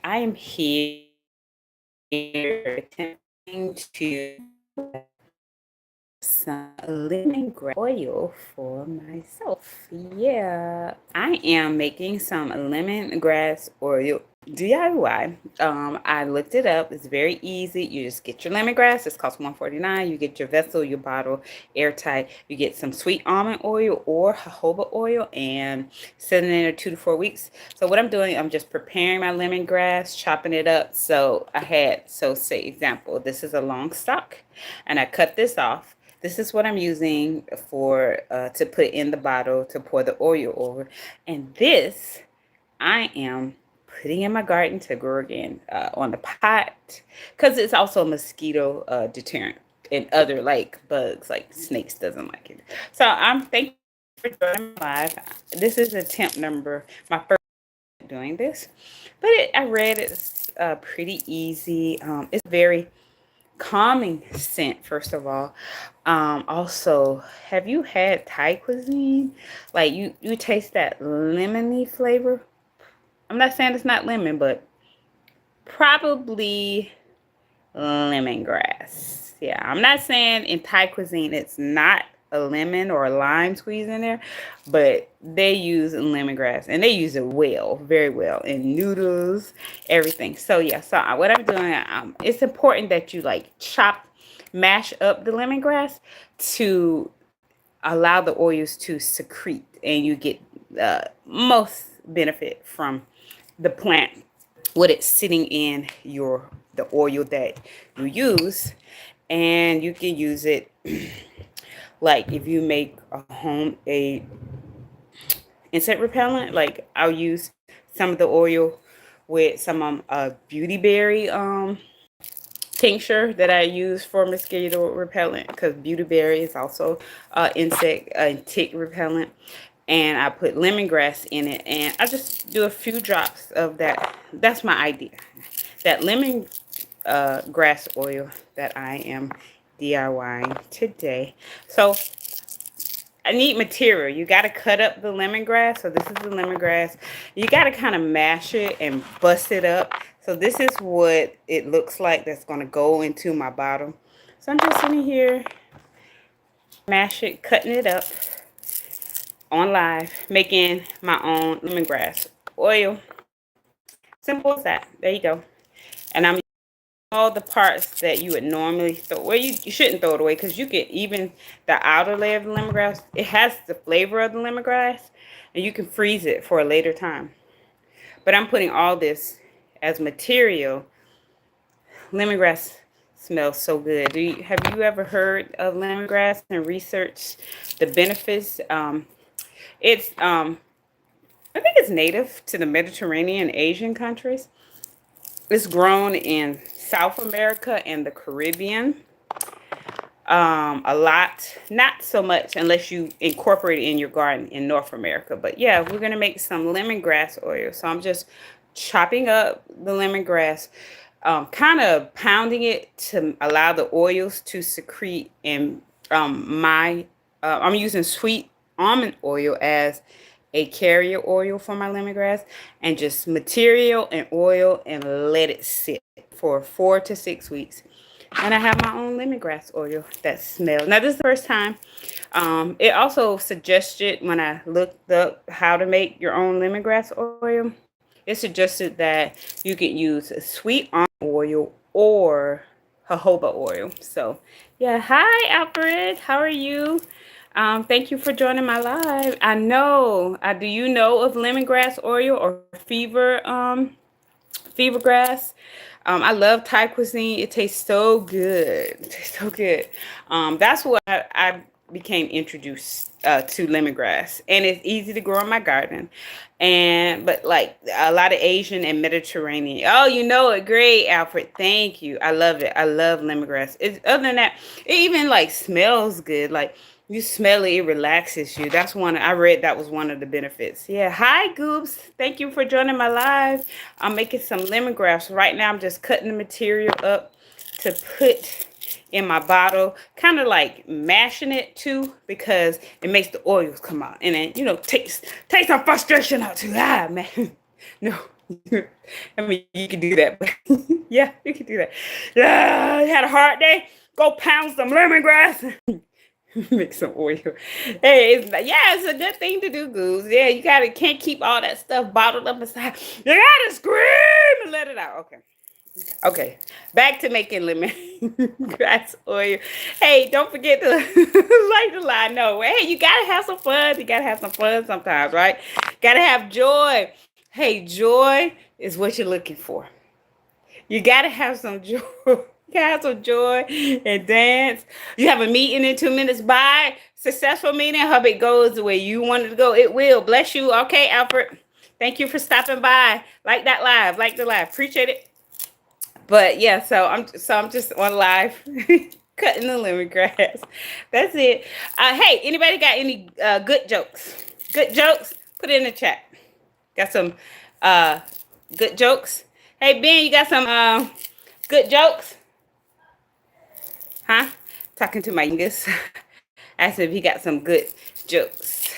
I am here attempting to some lemongrass oil for myself. Yeah, I am making some lemongrass oil DIY. I looked it up. It's very easy. You just get your lemongrass. It's cost 149. You get your vessel, your bottle, airtight. You get some sweet almond oil or jojoba oil and set it in there 2 to 4 weeks. So what I'm doing, I'm just preparing my lemongrass, chopping it up. So say example, this is a long stalk, and I cut this off. This is what I'm using for to put in the bottle to pour the oil over. And this I am putting in my garden to grow again on the pot because it's also a mosquito deterrent and other like bugs like snakes doesn't like it. So I'm thank you for joining me live. This is attempt number my first doing this, but I read it's pretty easy. It's very calming scent, first of all. Also, have you had Thai cuisine? Like you taste that lemony flavor. I'm not saying it's not lemon, but probably lemongrass. Yeah, I'm not saying in Thai cuisine it's not a lemon or a lime squeeze in there, but they use lemongrass and they use it well, very well in noodles, everything. So yeah, so what I'm doing, it's important that you like mash up the lemongrass to allow the oils to secrete, and you get most benefit from the plant what it's sitting in the oil that you use, and you can use it like if you make a insect repellent. Like I'll use some of the oil with some beauty berry tincture that I use for mosquito repellent, because beauty berry is also insect tick repellent. And I put lemongrass in it, and I just do a few drops of that. That's my idea. That lemon grass oil that I am DIYing today. So I need material. You got to cut up the lemongrass. So this is the lemongrass. You got to kind of mash it and bust it up. So this is what it looks like that's going to go into my bottle. So I'm just sitting here, mash it, cutting it up on live, making my own lemongrass oil. Simple as that. There you go. And I'm all the parts that you would normally throw. Well, you shouldn't throw it away, because you get even the outer layer of the lemongrass. It has the flavor of the lemongrass, and you can freeze it for a later time. But I'm putting all this as material. Lemongrass smells so good. Have you ever heard of lemongrass and researched the benefits? It's I think it's native to the Mediterranean Asian countries. It's grown in South America and the Caribbean. A lot, not so much unless you incorporate it in your garden in North America. But yeah, we're gonna make some lemongrass oil. So I'm just chopping up the lemongrass, kind of pounding it to allow the oils to secrete. And I'm using sweet almond oil as a carrier oil for my lemongrass, and just material and oil, and let it sit for 4 to 6 weeks. And I have my own lemongrass oil that smells. Now, this is the first time. It also suggested, when I looked up how to make your own lemongrass oil, it suggested that you could use sweet almond oil or jojoba oil. So, yeah. Hi, Alfred. How are you? Thank you for joining my live. I know. Do you know of lemongrass oil or fever grass? I love Thai cuisine. It tastes so good. It tastes so good. That's what I became introduced to lemongrass, and it's easy to grow in my garden. And but like a lot of Asian and Mediterranean. Oh, you know it, great, Alfred. Thank you. I love it. I love lemongrass. It's other than that, it even like smells good. Like you smell it, it relaxes you. I read that was one of the benefits. Yeah. Hi, Goops. Thank you for joining my live. I'm making some lemongrass. Right now, I'm just cutting the material up to put in my bottle, kind of like mashing it too, because it makes the oils come out, and then takes some frustration out too. Man. No. I mean, you can do that. But yeah, you can do that. Yeah, you had a hard day? Go pound some lemongrass. Make some oil. Hey, it's a good thing to do, Goose. Yeah, you can't keep all that stuff bottled up inside. You gotta scream and let it out. Okay. Okay, back to making lemongrass oil. Hey, don't forget to like the line. No, hey, you gotta have some fun. You gotta have some fun sometimes, right? Gotta have joy. Hey, joy is what you're looking for. You gotta have some joy. You gotta have some joy and dance. You have a meeting in 2 minutes. Bye. Successful meeting. Hope it goes the way you wanted to go. It will. Bless you. Okay, Alfred. Thank you for stopping by. Like that live. Like the live. Appreciate it. But yeah, so I'm just on live cutting the lemongrass. That's it. Hey, anybody got any good jokes? Good jokes? Put it in the chat. Got some good jokes? Hey Ben, you got some good jokes? Huh? Talking to my youngest. Asked if he got some good jokes.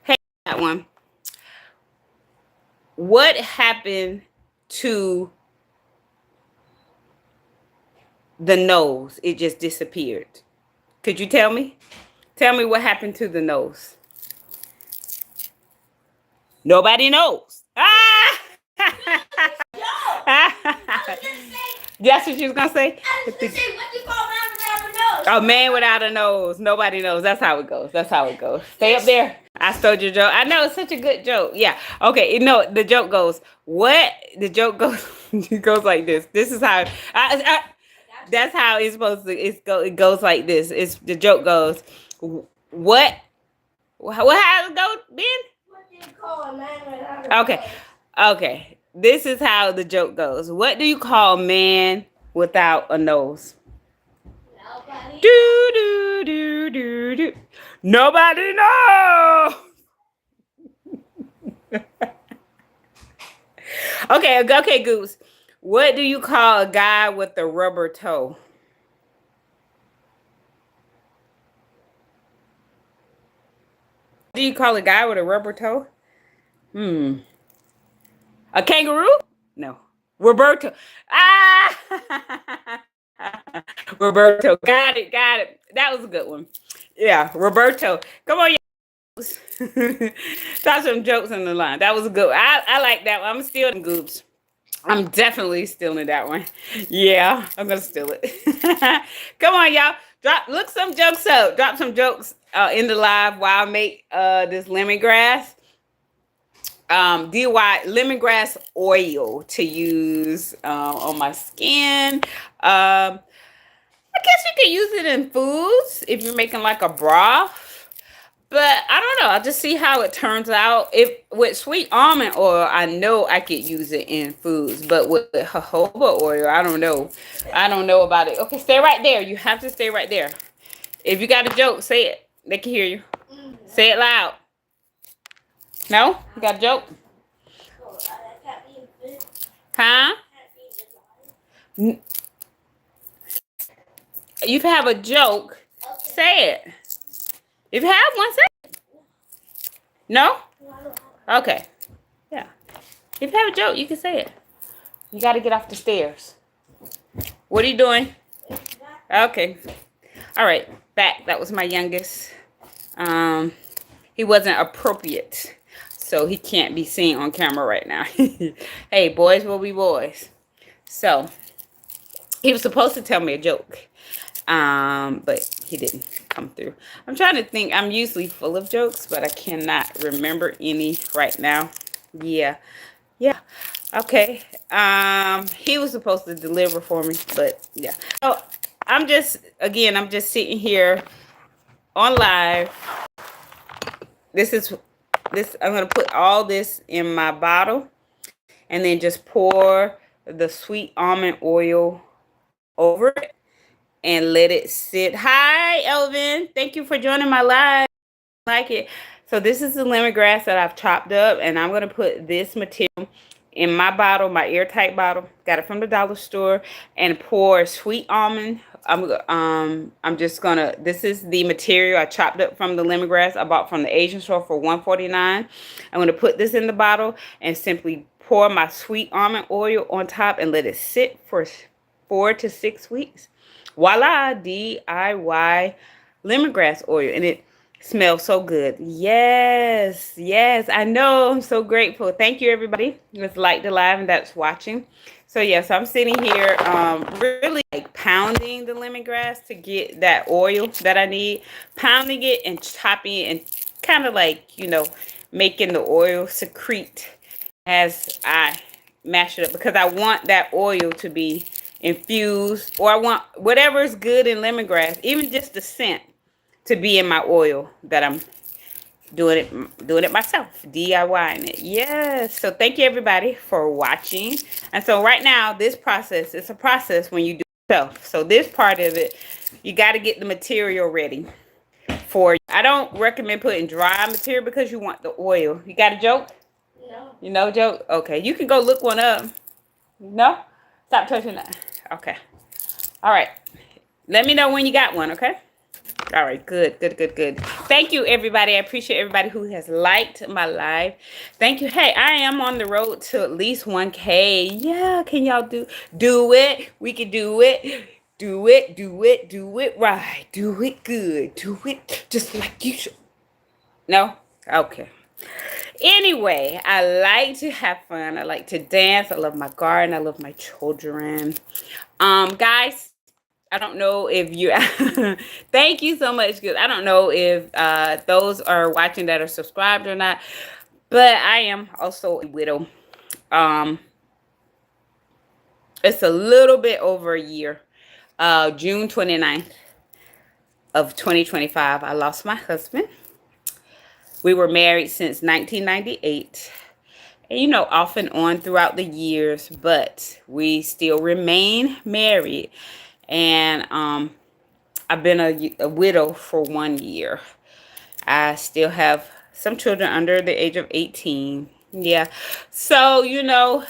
Hey, that one. What happened to the nose? It just disappeared. Could you tell me? Tell me what happened to the nose. Nobody knows. Ah! That's what you was gonna say? I was gonna say, what do you call man without a nose? A man without a nose. Nobody knows. That's how it goes. That's how it goes. Stay up there. I stole your joke. I know, it's such a good joke. Yeah. Okay. You know, the joke goes, what? The joke goes, it goes like this. This is how, that's how it's supposed to, it goes like this. The joke goes, what? How it go, Ben? What do you call a man without a nose? Okay. Okay. This is how the joke goes. What do you call man without a nose? Nobody. Do do do do do. Nobody knows. Okay, Goose. What do you call a guy with a rubber toe? Do you call a guy with a rubber toe? A kangaroo? No. Roberto. Ah! Roberto. Got it. That was a good one. Yeah, Roberto. Come on, y'all. Throw some jokes on the line. That was a good one. I like that one. I'm stealing Goops. I'm definitely stealing that one. Yeah, I'm going to steal it. Come on, y'all. Look some jokes up. Drop some jokes in the live while I make this lemongrass. DIY lemongrass oil to use on my skin. I guess you can use it in foods if you're making like a broth. But I don't know. I'll just see how it turns out. If with sweet almond oil, I know I could use it in foods. But with jojoba oil, I don't know. I don't know about it. Okay, stay right there. You have to stay right there. If you got a joke, say it. They can hear you. Say it loud. No? You got a joke? Huh? You have a joke. Say it. If you have one, say it. No? Okay. Yeah. If you have a joke, you can say it. You got to get off the stairs. What are you doing? Okay. All right. Back. That was my youngest. He wasn't appropriate, so he can't be seen on camera right now. Hey, boys will be boys. So he was supposed to tell me a joke, but he didn't come through. I'm trying to think. I'm usually full of jokes, but I cannot remember any right now. Yeah. Okay. He was supposed to deliver for me, but yeah. So I'm just sitting here on live. I'm gonna put all this in my bottle and then just pour the sweet almond oil over it and let it sit. Hi, Elvin. Thank you for joining my live. I like it. So this is the lemongrass that I've chopped up, and I'm gonna put this material in my bottle, my airtight bottle. Got it from the dollar store, and pour sweet almond. I'm just gonna. This is the material I chopped up from the lemongrass I bought from the Asian store for $1.49. I'm gonna put this in the bottle and simply pour my sweet almond oil on top and let it sit for 4 to 6 weeks. Voila, DIY lemongrass oil. And it smells so good. Yes, yes, I know. I'm so grateful. Thank you, everybody that's liked the live and that's watching. So yes, I'm sitting here really like pounding the lemongrass to get that oil that I need. Pounding it and chopping it and kind of like, you know, making the oil secrete as I mash it up, because I want that oil to be infused, or I want whatever is good in lemongrass, even just the scent, to be in my oil that I'm doing it myself, DIYing it. Yes. So thank you everybody for watching. And so right now, this process, it's a process when you do it yourself. So this part of it, you got to get the material ready for. I don't recommend putting dry material because you want the oil. You got a joke? No. You know joke? Okay. You can go look one up. No? Stop touching that. Okay. All right. Let me know when you got one, okay? All right, good. Thank you, everybody. I appreciate everybody who has liked my live. Thank you. Hey, I am on the road to at least 1K. Yeah, can y'all do it? We can do it. Do it right. Do it good. Do it just like you should. No? Okay. Anyway, I like to have fun. I like to dance. I love my garden. I love my children. Guys, I don't know if you thank you so much, because I don't know if those are watching that are subscribed or not, but I am also a widow. It's a little bit over a year. June 29th of 2025, I lost my husband. We were married since 1998. And, you know, off and on throughout the years, but we still remain married. And I've been a widow for 1 year. I still have some children under the age of 18. Yeah. So, you know,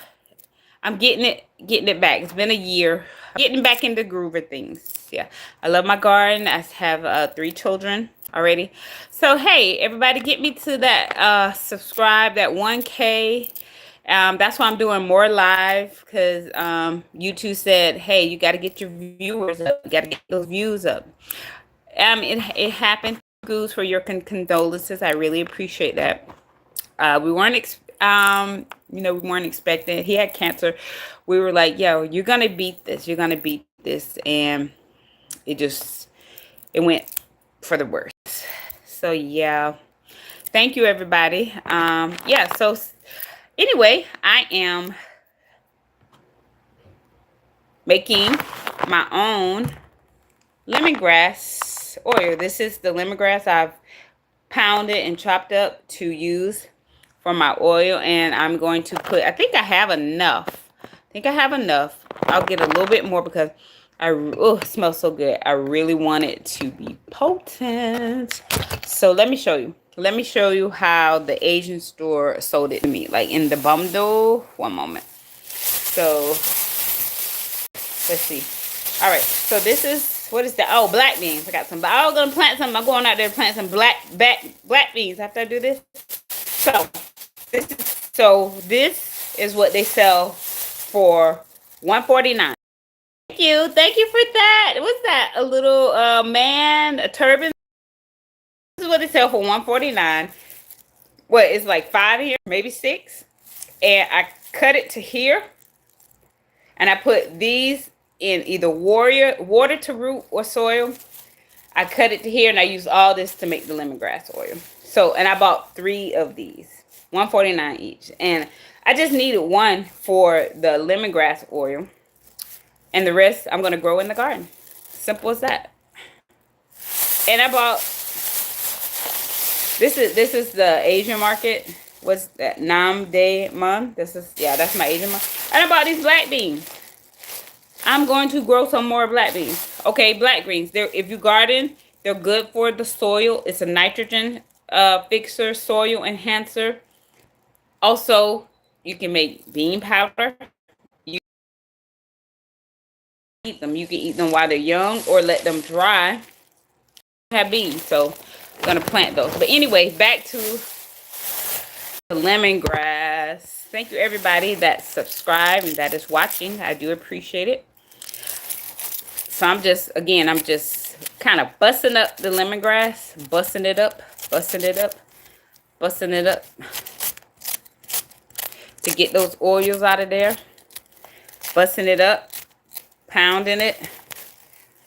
I'm getting it back. It's been a year. Getting back in the groove of things. Yeah. I love my garden. I have 3 children already. So, hey, everybody, get me to that subscribe, that 1K. That's why I'm doing more live, because YouTube said, hey, you got to get your viewers up. You got to get those views up. It happened. Goose for your condolences. I really appreciate that. We weren't we weren't expecting. He had cancer. We were like, yo, you're going to beat this. You're going to beat this. And it went for the worst. So, yeah. Thank you, everybody. Yeah, so anyway, I am making my own lemongrass oil. This is the lemongrass I've pounded and chopped up to use for my oil. And I'm going to put, I think I have enough. I'll get a little bit more because it smells so good. I really want it to be potent. So let me show you. Let me show you how the Asian store sold it to me, like in the bundle. One moment. So let's see. All right. So this is, what is that? Oh, black beans. I got some. I was gonna plant some. I'm going out there to plant some black beans after I do this. So this is what they sell for $149. Thank you for that. What's that? A little man, a turban. This is what they sell for $149. What, it's like 5 here, maybe 6. And I cut it to here. And I put these in either water to root or soil. I cut it to here, and I use all this to make the lemongrass oil. So, and I bought 3 of these, $149 each. And I just needed 1 for the lemongrass oil. And the rest I'm going to grow in the garden. Simple as that. And I bought, this is the Asian market. What's that? Nam De Mun. That's my Asian market. And I bought these black beans. I'm going to grow some more black beans. Okay, black greens. If you garden, they're good for the soil. It's a nitrogen fixer, soil enhancer. Also, you can make bean powder. You can eat them while they're young or let them dry. Have beans, so I'm gonna plant those. But anyway, back to the lemongrass. Thank you everybody that subscribed and that is watching. I do appreciate it. So I'm just kind of busting up the lemongrass, busting it up, busting it up, busting it up to get those oils out of there. Busting it up, pounding it,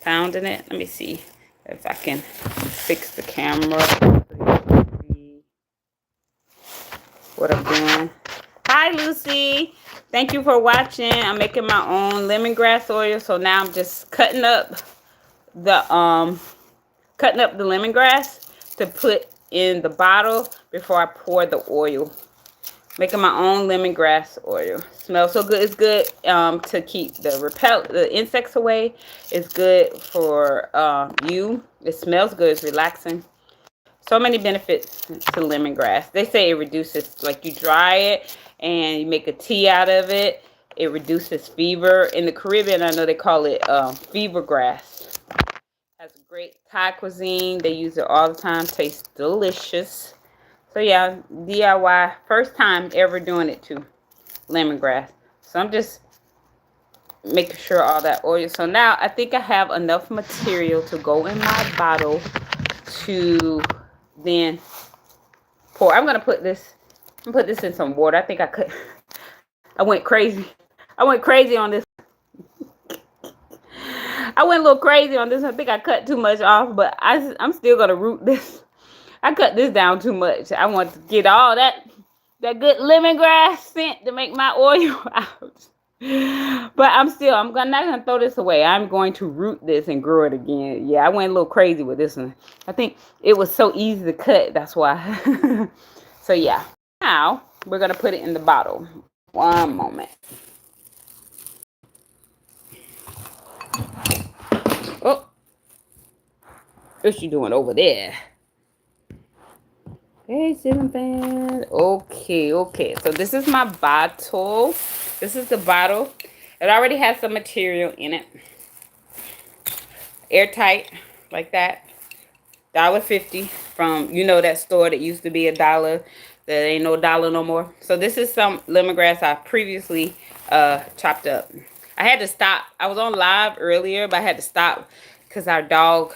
pounding it. Let me see if I can fix the camera so you can see what I'm doing. Hi, Lucy. Thank you for watching. I'm making my own lemongrass oil. So now I'm just cutting up the lemongrass to put in the bottle before I pour the oil. Making my own lemongrass oil. Smells so good. It's good to keep the insects away. It's good for you. It smells good. It's relaxing. So many benefits to lemongrass. They say it reduces, like you dry it and you make a tea out of it. It reduces fever. In the Caribbean, I know they call it fever grass. Has a great Thai cuisine. They use it all the time. Tastes delicious. So yeah, DIY. First time ever doing it too. Lemongrass. So I'm just making sure all that oil. So now I think I have enough material to go in my bottle to then pour. I'm gonna put this in some water. I think I went crazy. I went crazy on this. I went a little crazy on this. I think I cut too much off, but I'm still gonna root this. I cut this down too much. I want to get all that good lemongrass scent to make my oil out. But I'm not gonna throw this away. I'm going to root this and grow it again. Yeah, I went a little crazy with this one. I think it was so easy to cut. That's why. So yeah. Now we're gonna put it in the bottle. One moment. Oh, what's she doing over there? Hey, ceiling fan. Okay. So this is my bottle. This is the bottle. It already has some material in it. Airtight, like that. $1.50 from, that store that used to be $1. That ain't no dollar no more. So this is some lemongrass I previously chopped up. I had to stop. I was on live earlier, but I had to stop because our dog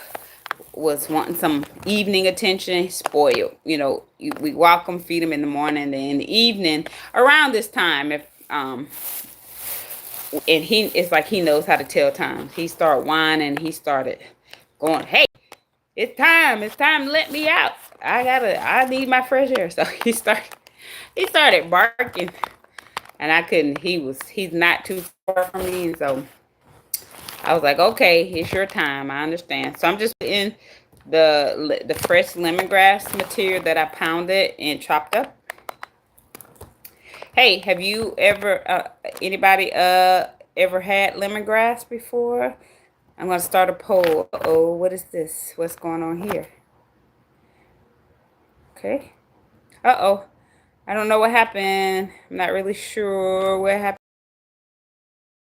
was wanting some evening attention. Spoiled, we walk him, feed him in the morning, and in the evening around this time, if and it's like he knows how to tell time. He started whining. He started going, hey, it's time to let me out. I need my fresh air. So he started barking, and I couldn't. He's not too far from me, and so I was like, okay, it's your time. I understand. So I'm just putting the fresh lemongrass material that I pounded and chopped up. Hey, have you ever, anybody ever had lemongrass before? I'm going to start a poll. Oh, what is this? What's going on here? Okay. Uh-oh. I don't know what happened. I'm not really sure what happened.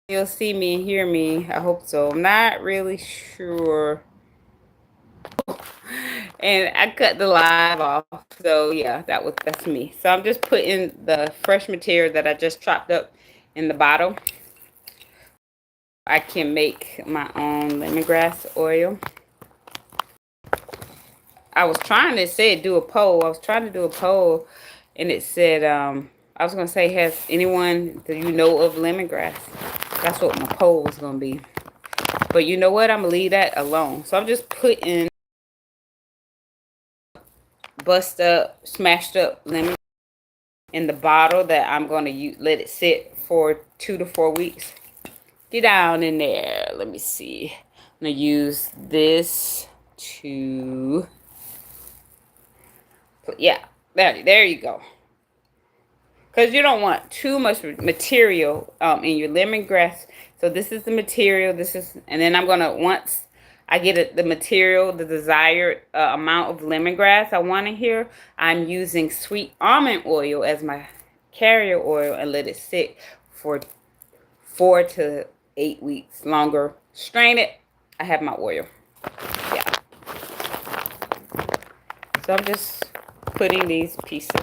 You'll see me and hear me. I hope so. I'm not really sure. And I cut the live off. So yeah, that's me. So I'm just putting the fresh material that I just chopped up in the bottle. I can make my own lemongrass oil. I was trying to say do a poll. I was trying to do a poll, and it said, I was going to say, has anyone that you know of lemongrass? That's what my poll was going to be. But you know what? I'm going to leave that alone. So I'm just putting smashed up lemon in the bottle that I'm going to let it sit for 2 to 4 weeks. Get down in there. Let me see. I'm going to use this to... Yeah, there you go. Because you don't want too much material in your lemongrass. So this is the material. And then I'm going to, once I get the material, the desired amount of lemongrass I want in here, I'm using sweet almond oil as my carrier oil and let it sit for 4 to 8 weeks longer. Strain it. I have my oil. Yeah. So I'm just putting these pieces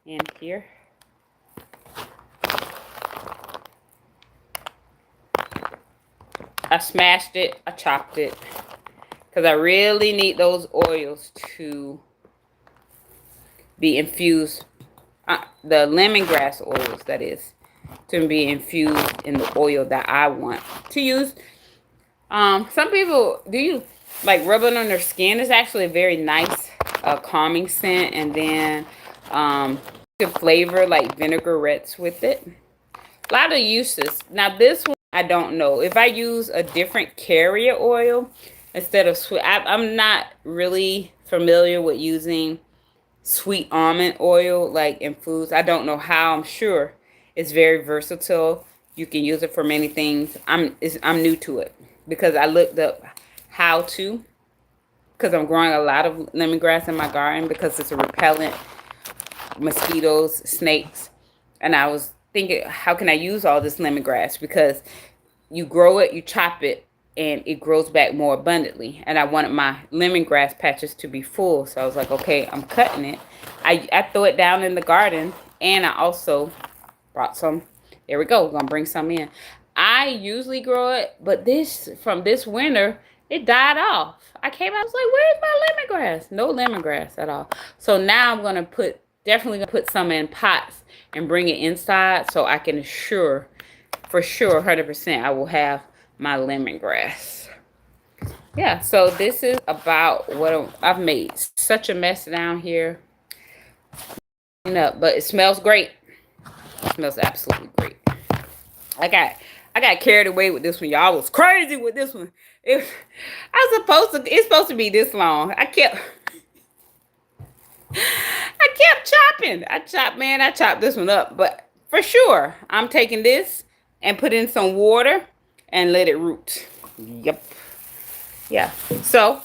in here. I smashed it, I chopped it, because I really need those oils to be infused, the lemongrass oils, that is, to be infused in the oil that I want to use. Some people do you like rub it on their skin. It's actually a very nice calming scent, and then you can flavor like vinaigrettes with it. A lot of uses. Now this one I don't know if I use a different carrier oil instead of sweet. I'm not really familiar with using sweet almond oil like in foods. I don't know how. I'm sure it's very versatile. You can use it for many things. I'm new to it because I looked up how to, because I'm growing a lot of lemongrass in my garden because it's a repellent, mosquitoes, snakes, and I was thinking, how can I use all this lemongrass? Because you grow it, you chop it, and it grows back more abundantly. And I wanted my lemongrass patches to be full. So I was like, okay, I'm cutting it. I throw it down in the garden, and I also brought some. There we go. We're going to bring some in. I usually grow it, but from this winter, it died off. I came out, I was like, where's my lemongrass? No lemongrass at all. So now I'm going to definitely put some in pots and bring it inside so I can assure, for sure, 100%, I will have my lemongrass. Yeah, so this is about what I've made. Such a mess down here. But it smells great. It smells absolutely great. I got carried away with this one, y'all. I was crazy with this one. It's supposed to be this long. I kept chopping. I chopped this one up. But for sure, I'm taking this and put in some water and let it root. Yep. Yeah. So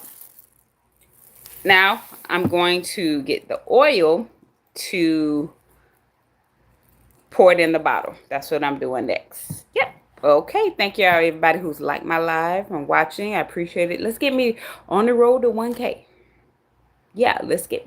now I'm going to get the oil to pour it in the bottle. That's what I'm doing next. Yep. Okay. Thank you everybody who's liked my live and watching. I appreciate it. Let's get me on the road to 1K. Yeah, let's get